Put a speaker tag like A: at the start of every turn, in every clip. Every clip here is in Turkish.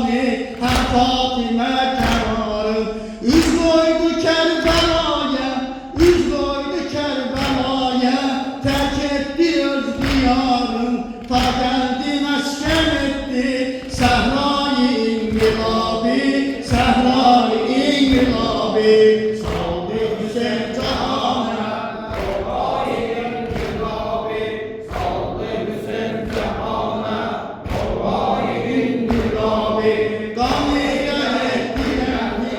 A: Hüsani, hem Fatıma Kerarım. Üz koydu Kerbela'ya, üz koydu Kerbela'ya, terk etti öz diyarın, ta geldi mesken etti Sehra-i İngilabi, Sehra-i İngilabi. Saldı Hüseyin cahana, Sehra-i İngilabi, saldı Hüseyin cahana, Sehra-i İngilabi. Gamile ettirendi,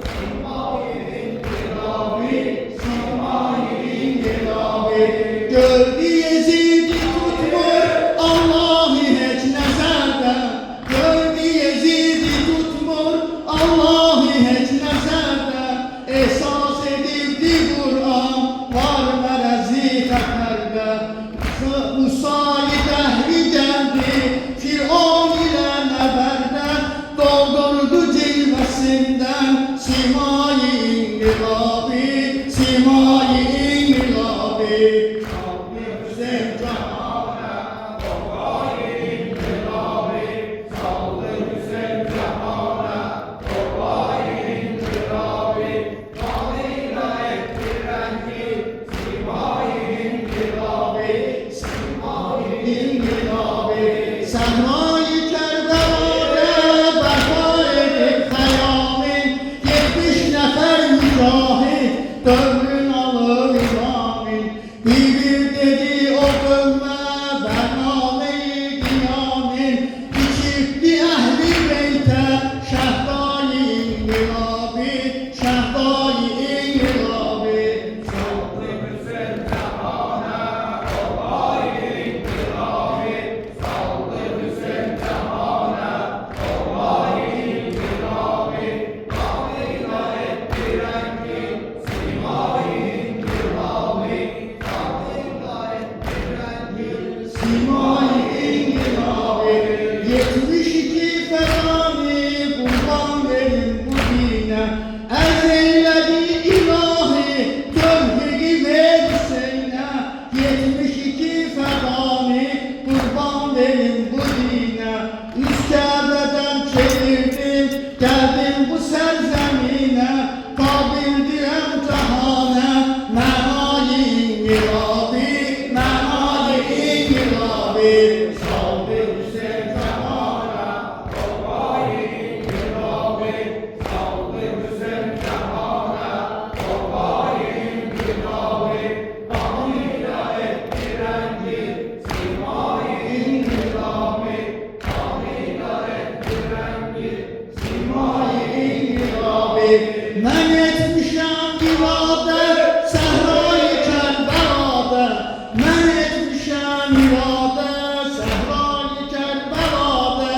A: Sehra-i İngilabi, Sehra-i İngilabi. Gördü Yezid'i tutmur Allah'ı hiç nezerde, gördü Yezid'i tutmur Allah'ı hiç nezerde. Esas edildi Kur'an var merezi xətərdə. Musayı dəhri gəldi Firavun ilə nəbərdə, doldurdu cilvəsindən Simai İnqilabi, Simai İnqilabi. Saldı Hüseyin cahana, Sehra-i İnqilabi, saldı Hüseyin cahana, Sehra-i İnqilabi. Kanıyla etti rengi Simai İnqilabi, Simai İnqilabi. Sehra-i Kerbela'da bərpa edib xəyamin, 70 nəfər mücahid dövrün alır imamin. Bir dedi o qövmə bərnameyi qiyamin, İçibdi əhl-i beytə Şəhda-i İnqilabi, Şəhda-i İnqilabi. Saldı Hüseyin cahana, Sehra-i İnqilabi, saldı Hüseyin cahana, Sehra-i İnqilabi. Kanıyla etti rengi Simai İnqilabi, kanıyla etti rengi Simai İnqilabi. 72 fedani kurban verin bu dine, erz eyledi ilahi tövhidi ver Hüseyin'e. 72 fedani kurban verin bu dine, üst Kabe'den çevirdim geldim bu serzemine, kabildim cahane menai İnqilabi, menai İnqilabi. Saldı Hüseyin cahana, Sehra-i İnqilabi, saldı Hüseyin cahana, Sehra-i İnqilabi. Kanıyla etti rengi Simai İnqilabi, kanıyla etti rengi Simai İnqilabi. Mən etmişəm iradə Səhra-i Kərbəlada, mən etmişəm iradə Səhra-i Kərbəlada.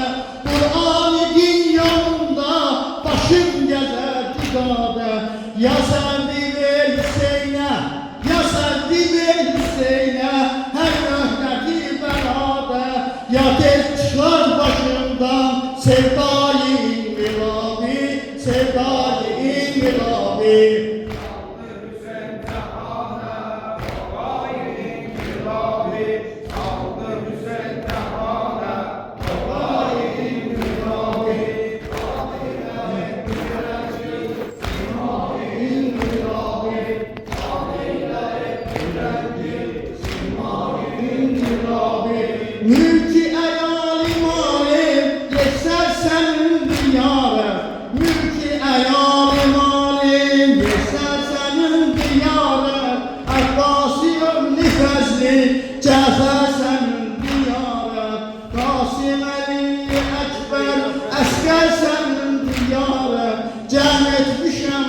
A: Qur'an-ı din yanında başım gəzər diqadə. Ya səndi ver Hüseynə, ya səndi ver Hüseynə, hər möhnəti bəladə. Ya tez çıxar başımdan Sevda-i İnqilabi, Sevda-i İnqilabi. Saldı Hüseyin cahana, Sehra-i İnqilabi, saldı Hüseyin cahana, Sehra-i İnqilabi. Kanıyla etti rengi Simai İnqilabi, kanıyla etti rengi Simai İnqilabi. Mülki əyali malim yeşər sənin diyarə, mülki əyali malim yeşər sənin diyarə. Əbbasi ömrü fəzli Cəfər sənin diyarə, Qasim Əli Əkbər əsgər sənin diyarə. Cəm etmişəm